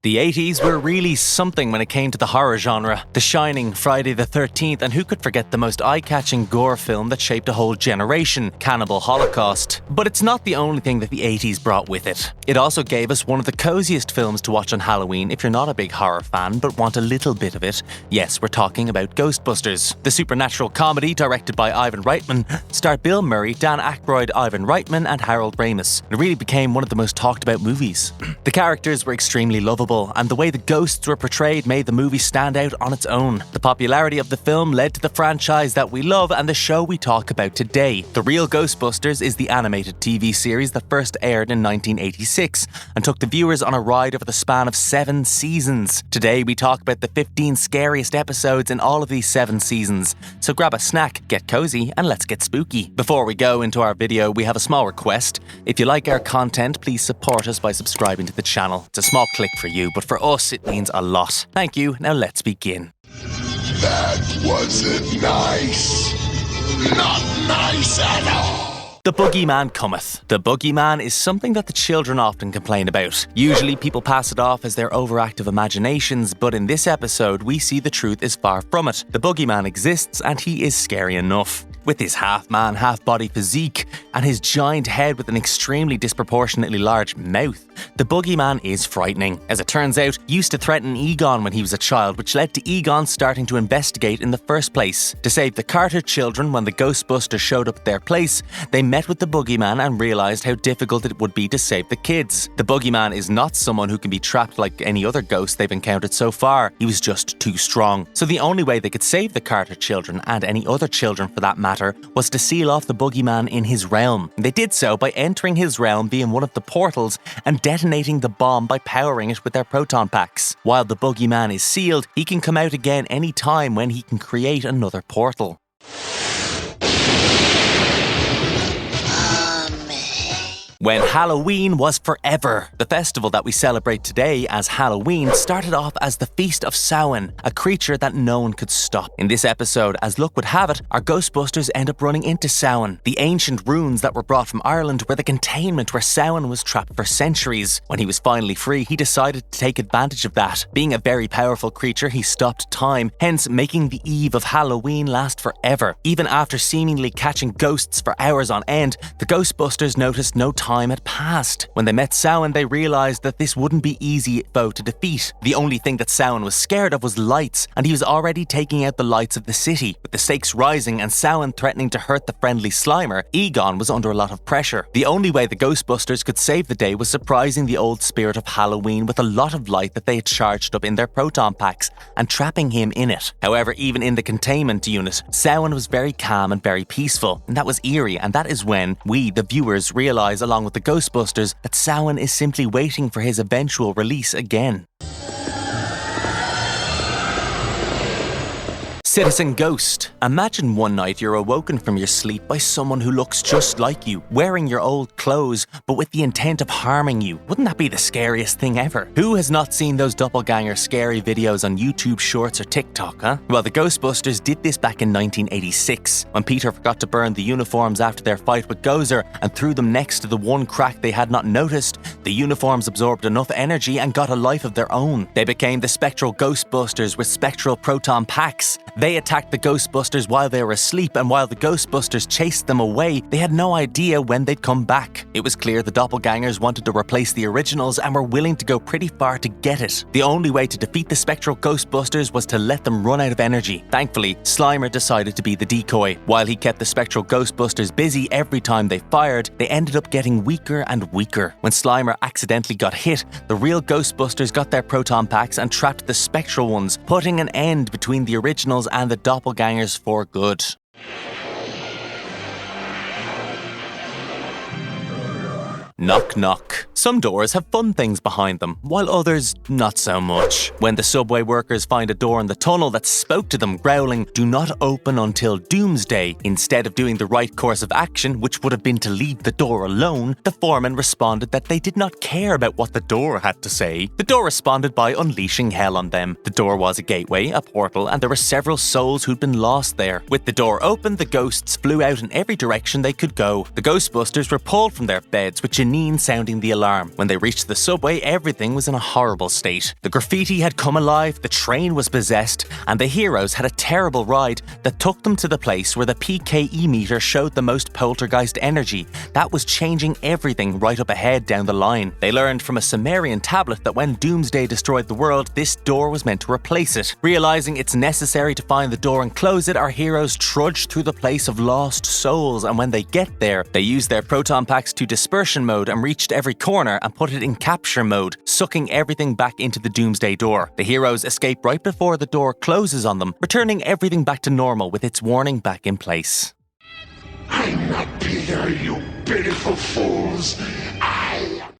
The 80s were really something when it came to the horror genre. The Shining, Friday the 13th, and who could forget the most eye-catching gore film that shaped a whole generation, Cannibal Holocaust. But it's not the only thing that the 80s brought with it. It also gave us one of the coziest films to watch on Halloween if you're not a big horror fan but want a little bit of it. Yes, we're talking about Ghostbusters. The supernatural comedy, directed by Ivan Reitman, starred Bill Murray, Dan Aykroyd, Ivan Reitman, and Harold Ramis. It really became one of the most talked about movies. The characters were extremely lovable, and the way the ghosts were portrayed made the movie stand out on its own. The popularity of the film led to the franchise that we love and the show we talk about today. The Real Ghostbusters is the animated TV series that first aired in 1986 and took the viewers on a ride over the span of 7 seasons. Today we talk about the 15 scariest episodes in all of these 7 seasons. So grab a snack, get cozy, and let's get spooky. Before we go into our video, we have a small request. If you like our content, please support us by subscribing to the channel. It's a small click for you, but for us it means a lot. Thank you. Now let's begin. That wasn't nice. Not nice at all. The Boogeyman cometh. The Boogeyman is something that the children often complain about. Usually people pass it off as their overactive imaginations, but in this episode we see the truth is far from it. The Boogeyman exists and he is scary enough. With his half-man, half-body physique and his giant head with an extremely disproportionately large mouth, the Boogeyman is frightening. As it turns out, he used to threaten Egon when he was a child, which led to Egon starting to investigate in the first place. To save the Carter children when the Ghostbusters showed up at their place, they met with the Boogeyman and realised how difficult it would be to save the kids. The Boogeyman is not someone who can be trapped like any other ghost they've encountered so far. He was just too strong. So the only way they could save the Carter children, and any other children for that matter, was to seal off the Boogeyman in his realm. They did so by entering his realm via one of the portals and detonating the bomb by powering it with their proton packs. While the Boogeyman is sealed, he can come out again any time when he can create another portal. When Halloween was forever. The festival that we celebrate today as Halloween started off as the Feast of Samhain, a creature that no one could stop. In this episode, as luck would have it, our Ghostbusters end up running into Samhain, the ancient runes that were brought from Ireland were the containment where Samhain was trapped for centuries. When he was finally free, he decided to take advantage of that. Being a very powerful creature, he stopped time, hence making the eve of Halloween last forever. Even after seemingly catching ghosts for hours on end, the Ghostbusters noticed no time had passed. When they met Samhain, they realised that this wouldn't be easy foe to defeat. The only thing that Samhain was scared of was lights, and he was already taking out the lights of the city. With the stakes rising and Samhain threatening to hurt the friendly Slimer, Egon was under a lot of pressure. The only way the Ghostbusters could save the day was surprising the old spirit of Halloween with a lot of light that they had charged up in their proton packs and trapping him in it. However, even in the containment unit, Samhain was very calm and very peaceful, and that was eerie, and that is when we, the viewers, realise along with the Ghostbusters that Samhain is simply waiting for his eventual release again. Citizen Ghost. Imagine one night you're awoken from your sleep by someone who looks just like you, wearing your old clothes, but with the intent of harming you. Wouldn't that be the scariest thing ever? Who has not seen those doppelganger scary videos on YouTube Shorts or TikTok, huh? Well, the Ghostbusters did this back in 1986, when Peter forgot to burn the uniforms after their fight with Gozer and threw them next to the one crack they had not noticed. The uniforms absorbed enough energy and got a life of their own. They became the spectral Ghostbusters with spectral proton packs. They attacked the Ghostbusters while they were asleep, and while the Ghostbusters chased them away, they had no idea when they'd come back. It was clear the doppelgangers wanted to replace the originals and were willing to go pretty far to get it. The only way to defeat the spectral Ghostbusters was to let them run out of energy. Thankfully, Slimer decided to be the decoy. While he kept the spectral Ghostbusters busy every time they fired, they ended up getting weaker and weaker. When Slimer accidentally got hit, the real Ghostbusters got their proton packs and trapped the spectral ones, putting an end between the originals and the doppelgangers for good. Knock knock. Some doors have fun things behind them, while others not so much. When the subway workers find a door in the tunnel that spoke to them, growling, "Do not open until doomsday," instead of doing the right course of action, which would have been to leave the door alone, the foreman responded that they did not care about what the door had to say. The door responded by unleashing hell on them. The door was a gateway, a portal, and there were several souls who'd been lost there. With the door open, the ghosts flew out in every direction they could go. The Ghostbusters were pulled from their beds, which Janine sounding the alarm. When they reached the subway, everything was in a horrible state. The graffiti had come alive, the train was possessed, and the heroes had a terrible ride that took them to the place where the PKE meter showed the most poltergeist energy. That was changing everything right up ahead down the line. They learned from a Sumerian tablet that when Doomsday destroyed the world, this door was meant to replace it. Realizing it's necessary to find the door and close it, our heroes trudge through the place of lost souls, and when they get there, they use their proton packs to dispersion mode and reached every corner and put it in capture mode, sucking everything back into the Doomsday door. The heroes escape right before the door closes on them, returning everything back to normal with its warning back in place. I'm not Peter, you pitiful fools.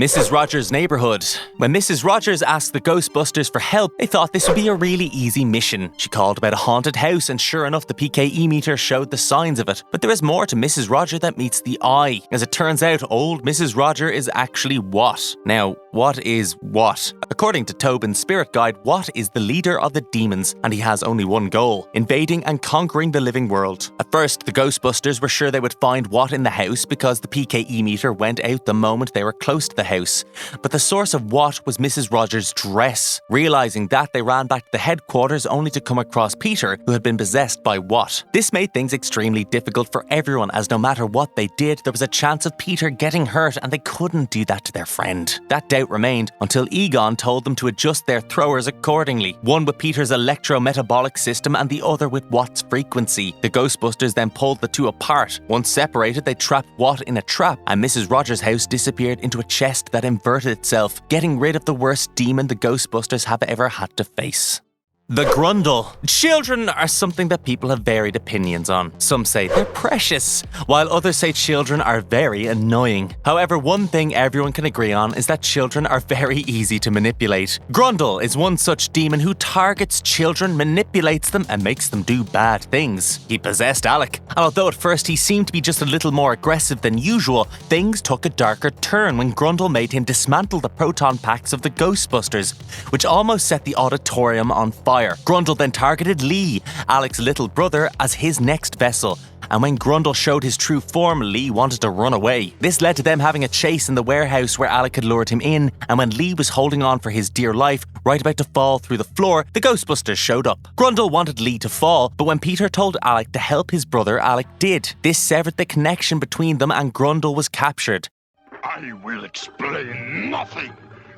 Mrs. Rogers' neighborhood. When Mrs. Rogers asked the Ghostbusters for help, they thought this would be a really easy mission. She called about a haunted house, and sure enough, the PKE meter showed the signs of it. But there is more to Mrs. Roger that meets the eye. As it turns out, old Mrs. Roger is actually what? Now, what is what? According to Tobin's spirit guide, What is the leader of the demons, and he has only one goal: invading and conquering the living world. At first, the Ghostbusters were sure they would find What in the house because the PKE meter went out the moment they were close to the house. But the source of What was Mrs. Rogers' dress. Realizing that, they ran back to the headquarters only to come across Peter, who had been possessed by What. This made things extremely difficult for everyone, as no matter what they did, there was a chance of Peter getting hurt, and they couldn't do that to their friend. That doubt remained until Egon told them to adjust their throwers accordingly, one with Peter's electrometabolic system and the other with What's frequency. The Ghostbusters then pulled the two apart. Once separated, they trapped What in a trap, and Mrs. Rogers' house disappeared into a chest that inverted itself, getting rid of the worst demon the Ghostbusters have ever had to face. The Grundle. Children are something that people have varied opinions on. Some say they're precious, while others say children are very annoying. However, one thing everyone can agree on is that children are very easy to manipulate. Grundle is one such demon who targets children, manipulates them, and makes them do bad things. He possessed Alec, and although at first he seemed to be just a little more aggressive than usual, things took a darker turn when Grundle made him dismantle the proton packs of the Ghostbusters, which almost set the auditorium on fire. Grundle then targeted Lee, Alec's little brother, as his next vessel. And when Grundle showed his true form, Lee wanted to run away. This led to them having a chase in the warehouse where Alec had lured him in, and when Lee was holding on for his dear life, right about to fall through the floor, the Ghostbusters showed up. Grundle wanted Lee to fall, but when Peter told Alec to help his brother, Alec did. This severed the connection between them, and Grundle was captured. I will explain nothing.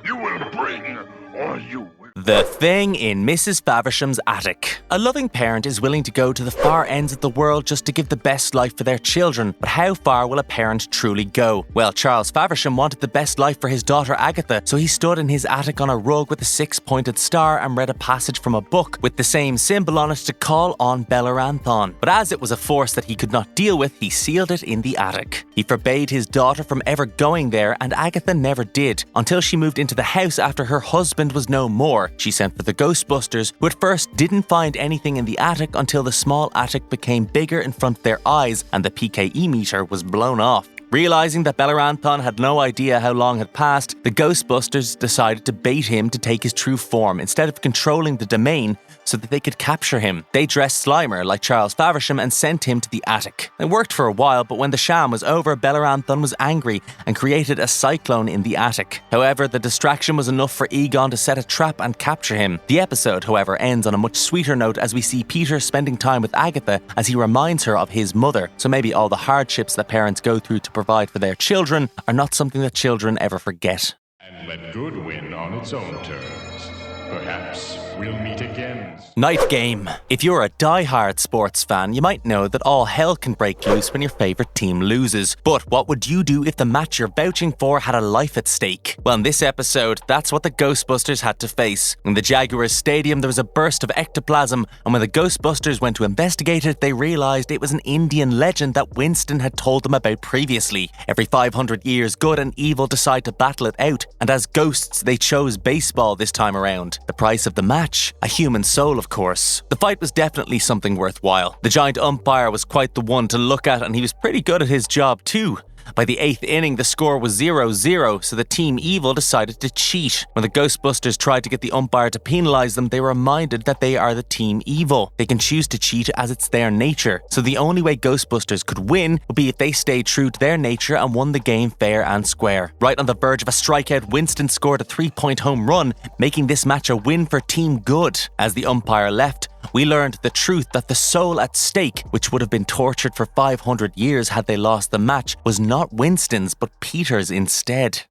You will bring, or you will. The Thing in Mrs. Faversham's Attic. A loving parent is willing to go to the far ends of the world just to give the best life for their children, but how far will a parent truly go? Well, Charles Faversham wanted the best life for his daughter Agatha, so he stood in his attic on a rug with a six-pointed star and read a passage from a book with the same symbol on it to call on Belleranthon. But as it was a force that he could not deal with, he sealed it in the attic. He forbade his daughter from ever going there, and Agatha never did, until she moved into the house after her husband was no more. She sent for the Ghostbusters, who at first didn't find anything in the attic until the small attic became bigger in front of their eyes and the PKE meter was blown off. Realizing that Belleranthon had no idea how long had passed, the Ghostbusters decided to bait him to take his true form instead of controlling the domain so that they could capture him. They dressed Slimer like Charles Faversham and sent him to the attic. It worked for a while, but when the sham was over, Belleranthon was angry and created a cyclone in the attic. However, the distraction was enough for Egon to set a trap and capture him. The episode, however, ends on a much sweeter note as we see Peter spending time with Agatha as he reminds her of his mother. So maybe all the hardships that parents go through to provide for their children are not something that children ever forget. And let good win on its own terms. Perhaps we'll meet again. Night game. If you're a die-hard sports fan, you might know that all hell can break loose when your favourite team loses. But what would you do if the match you're vouching for had a life at stake? Well, in this episode, that's what the Ghostbusters had to face. In the Jaguars Stadium, there was a burst of ectoplasm, and when the Ghostbusters went to investigate it, they realised it was an Indian legend that Winston had told them about previously. Every 500 years, good and evil decide to battle it out, and as ghosts, they chose baseball this time around. The price of the match? A human soul, of course. The fight was definitely something worthwhile. The giant umpire was quite the one to look at, and he was pretty good at his job too. By the 8th inning, the score was 0-0, so the Team Evil decided to cheat. When the Ghostbusters tried to get the umpire to penalise them, they were reminded that they are the Team Evil. They can choose to cheat as it's their nature, so the only way Ghostbusters could win would be if they stayed true to their nature and won the game fair and square. Right on the verge of a strikeout, Winston scored a 3-point home run, making this match a win for Team Good. As the umpire left, we learned the truth that the soul at stake, which would have been tortured for 500 years had they lost the match, was not Winston's but Peter's instead.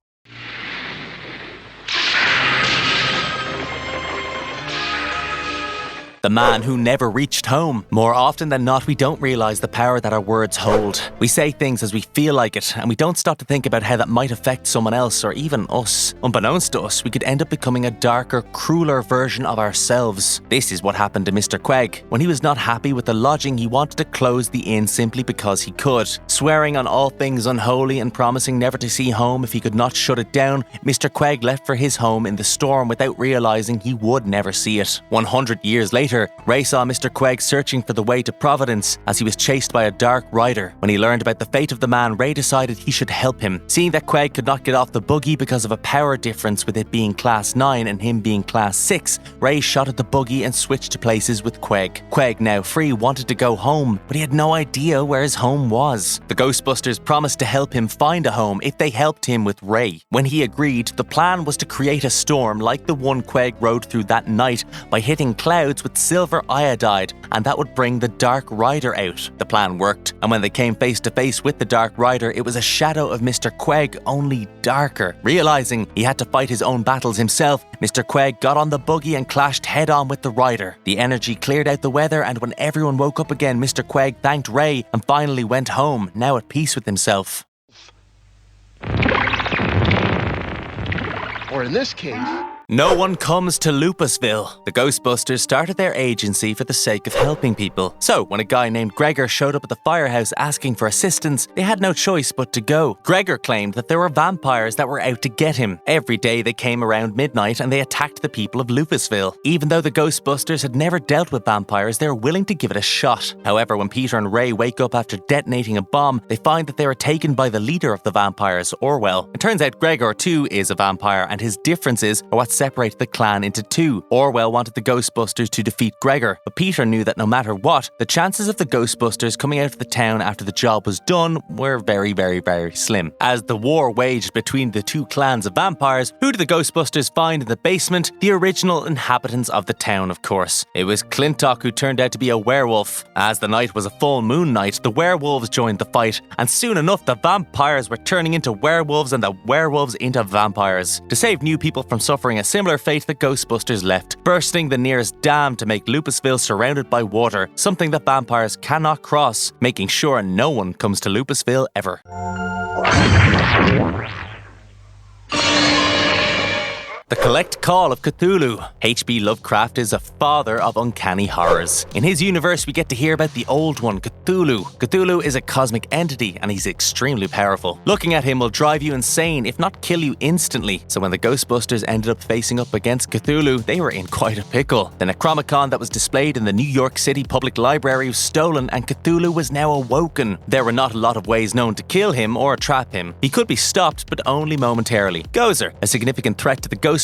The man who never reached home. More often than not, we don't realise the power that our words hold. We say things as we feel like it, and we don't stop to think about how that might affect someone else or even us. Unbeknownst to us, we could end up becoming a darker, crueler version of ourselves. This is what happened to Mr. Quag. When he was not happy with the lodging, he wanted to close the inn simply because he could. Swearing on all things unholy and promising never to see home if he could not shut it down, Mr. Quag left for his home in the storm without realising he would never see it. 100 years later, Ray saw Mr. Quag searching for the way to Providence as he was chased by a dark rider. When he learned about the fate of the man, Ray decided he should help him. Seeing that Quag could not get off the buggy because of a power difference with it being Class 9 and him being Class 6, Ray shot at the buggy and switched to places with Quag. Quag, now free, wanted to go home, but he had no idea where his home was. The Ghostbusters promised to help him find a home if they helped him with Ray. When he agreed, the plan was to create a storm like the one Quag rode through that night by hitting clouds with silver iodide, and that would bring the Dark Rider out. The plan worked, and when they came face to face with the Dark Rider, it was a shadow of Mr. Quag, only darker. Realising he had to fight his own battles himself, Mr. Quag got on the buggy and clashed head-on with the rider. The energy cleared out the weather, and when everyone woke up again, Mr. Quag thanked Ray and finally went home, now at peace with himself. Or in this case, no one comes to Lupusville. The Ghostbusters started their agency for the sake of helping people. So, when a guy named Gregor showed up at the firehouse asking for assistance, they had no choice but to go. Gregor claimed that there were vampires that were out to get him. Every day they came around midnight and they attacked the people of Lupusville. Even though the Ghostbusters had never dealt with vampires, they were willing to give it a shot. However, when Peter and Ray wake up after detonating a bomb, they find that they were taken by the leader of the vampires, Orwell. It turns out Gregor too is a vampire, and his differences are what separate the clan into two. Orwell wanted the Ghostbusters to defeat Gregor, but Peter knew that no matter what, the chances of the Ghostbusters coming out of the town after the job was done were very, very, very slim. As the war waged between the two clans of vampires, who did the Ghostbusters find in the basement? The original inhabitants of the town, of course. It was Clintock who turned out to be a werewolf. As the night was a full moon night, the werewolves joined the fight, and soon enough the vampires were turning into werewolves and the werewolves into vampires. To save new people from suffering a similar fate, the Ghostbusters left, bursting the nearest dam to make Lupusville surrounded by water, something that vampires cannot cross, making sure no one comes to Lupusville ever. The Collect Call of Cthulhu. H.P. Lovecraft is a father of uncanny horrors. In his universe, we get to hear about the old one, Cthulhu. Cthulhu is a cosmic entity, and he's extremely powerful. Looking at him will drive you insane, if not kill you instantly. So when the Ghostbusters ended up facing up against Cthulhu, they were in quite a pickle. The Necronomicon that was displayed in the New York City Public Library was stolen, and Cthulhu was now awoken. There were not a lot of ways known to kill him or trap him. He could be stopped, but only momentarily. Gozer, a significant threat to the Ghostbusters,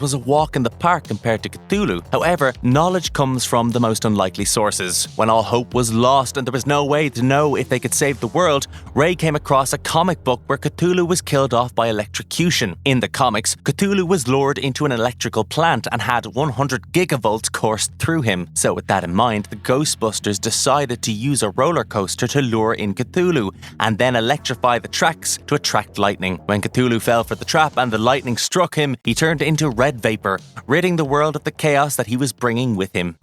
was a walk in the park compared to Cthulhu. However, knowledge comes from the most unlikely sources. When all hope was lost and there was no way to know if they could save the world, Ray came across a comic book where Cthulhu was killed off by electrocution. In the comics, Cthulhu was lured into an electrical plant and had 100 gigavolts coursed through him. So with that in mind, the Ghostbusters decided to use a roller coaster to lure in Cthulhu and then electrify the tracks to attract lightning. When Cthulhu fell for the trap and the lightning struck him, he turned into red vapor, ridding the world of the chaos that he was bringing with him.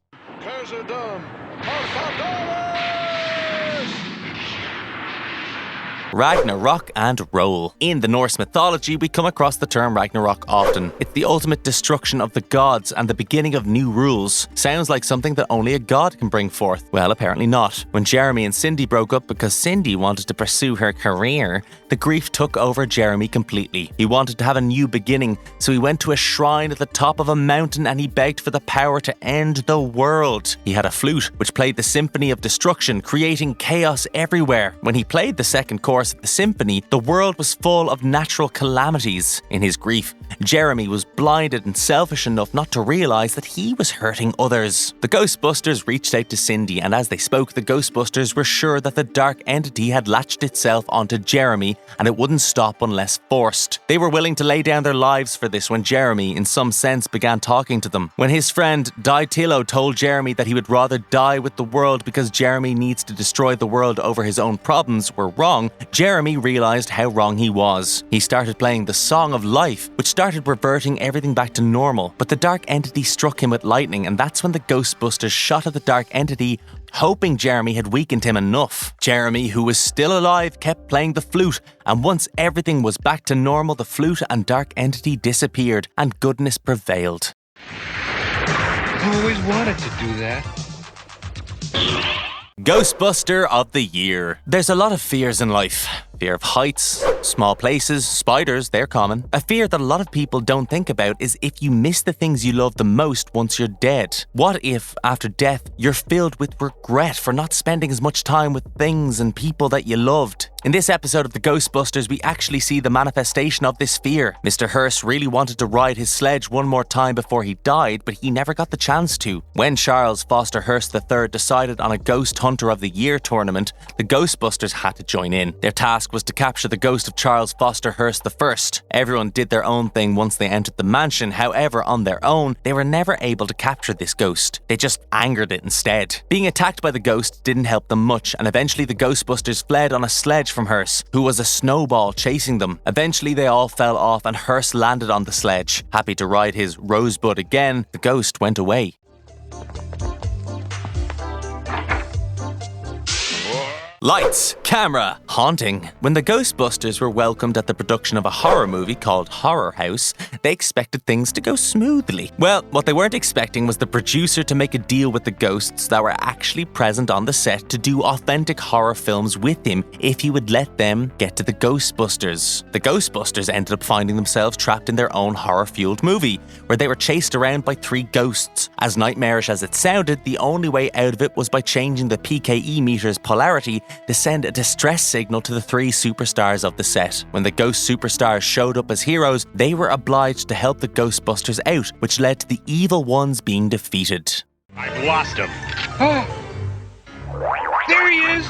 Ragnarok and roll. In the Norse mythology, we come across the term Ragnarok often. It's the ultimate destruction of the gods and the beginning of new rules. Sounds like something that only a god can bring forth. Well, apparently not. When Jeremy and Cindy broke up because Cindy wanted to pursue her career, the grief took over Jeremy completely. He wanted to have a new beginning, so he went to a shrine at the top of a mountain and he begged for the power to end the world. He had a flute, which played the symphony of destruction, creating chaos everywhere. When he played the second chorus stars of the symphony, the world was full of natural calamities. In his grief, Jeremy was blinded and selfish enough not to realise that he was hurting others. The Ghostbusters reached out to Cindy, and as they spoke, the Ghostbusters were sure that the dark entity had latched itself onto Jeremy and it wouldn't stop unless forced. They were willing to lay down their lives for this when Jeremy, in some sense, began talking to them. When his friend Tilo told Jeremy that he would rather die with the world because Jeremy needs to destroy the world over his own problems were wrong, Jeremy realised how wrong he was. He started playing the Song of Life, which started reverting everything back to normal, but the dark entity struck him with lightning, and that's when the Ghostbusters shot at the dark entity, hoping Jeremy had weakened him enough. Jeremy, who was still alive, kept playing the flute, and once everything was back to normal, the flute and dark entity disappeared, and goodness prevailed. I always wanted to do that. Ghostbuster of the Year. There's a lot of fears in life. Fear of heights, small places, spiders, they're common. A fear that a lot of people don't think about is if you miss the things you love the most once you're dead. What if, after death, you're filled with regret for not spending as much time with things and people that you loved? In this episode of the Ghostbusters, we actually see the manifestation of this fear. Mr. Hearst really wanted to ride his sledge one more time before he died, but he never got the chance to. When Charles Foster Hearst III decided on a Ghost Hunter of the Year tournament, the Ghostbusters had to join in. Their task was to capture the ghost of Charles Foster Hearst I. Everyone did their own thing once they entered the mansion. However, on their own, they were never able to capture this ghost. They just angered it instead. Being attacked by the ghost didn't help them much, and eventually the Ghostbusters fled on a sledge from Hearst, who was a snowball chasing them. Eventually, they all fell off and Hearst landed on the sledge. Happy to ride his Rosebud again, the ghost went away. Lights, camera, haunting. When the Ghostbusters were welcomed at the production of a horror movie called Horror House, they expected things to go smoothly. Well, what they weren't expecting was the producer to make a deal with the ghosts that were actually present on the set to do authentic horror films with him if he would let them get to the Ghostbusters. The Ghostbusters ended up finding themselves trapped in their own horror-fueled movie, where they were chased around by 3 ghosts. As nightmarish as it sounded, the only way out of it was by changing the PKE meter's polarity to send a distress signal to the 3 superstars of the set. When the ghost superstars showed up as heroes, they were obliged to help the Ghostbusters out, which led to the evil ones being defeated. I've lost him. There he is!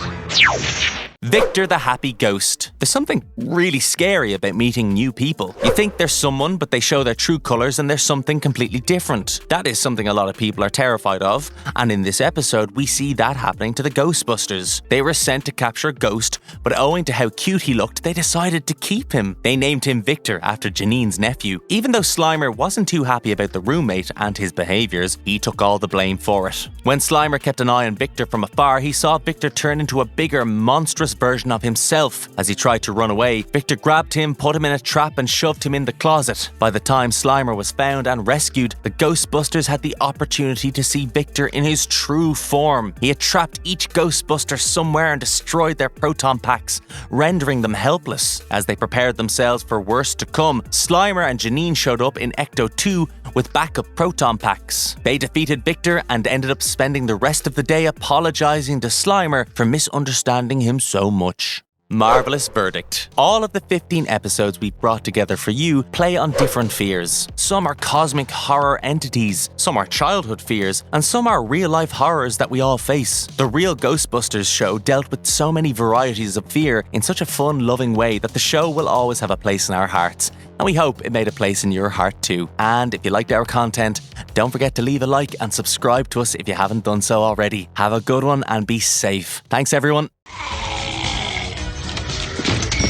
Victor the Happy Ghost. There's something really scary about meeting new people. You think they're someone, but they show their true colours and they're something completely different. That is something a lot of people are terrified of, and in this episode we see that happening to the Ghostbusters. They were sent to capture Ghost, but owing to how cute he looked, they decided to keep him. They named him Victor after Janine's nephew. Even though Slimer wasn't too happy about the roommate and his behaviours, he took all the blame for it. When Slimer kept an eye on Victor from afar, he saw Victor turn into a bigger, monstrous version of himself. As he tried to run away, Victor grabbed him, put him in a trap and shoved him in the closet. By the time Slimer was found and rescued, the Ghostbusters had the opportunity to see Victor in his true form. He had trapped each Ghostbuster somewhere and destroyed their proton packs, rendering them helpless. As they prepared themselves for worse to come, Slimer and Janine showed up in Ecto 2 with backup proton packs. They defeated Victor and ended up spending the rest of the day apologizing to Slimer for misunderstanding him so much. Marvelous verdict. All of the 15 episodes we've brought together for you play on different fears. Some are cosmic horror entities, some are childhood fears, and some are real-life horrors that we all face. The Real Ghostbusters show dealt with so many varieties of fear in such a fun, loving way that the show will always have a place in our hearts. And we hope it made a place in your heart too. And if you liked our content, don't forget to leave a like and subscribe to us if you haven't done so already. Have a good one and be safe. Thanks everyone.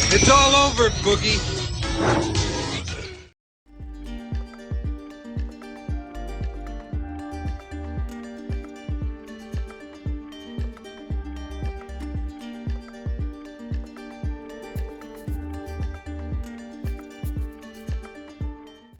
It's all over, Boogie.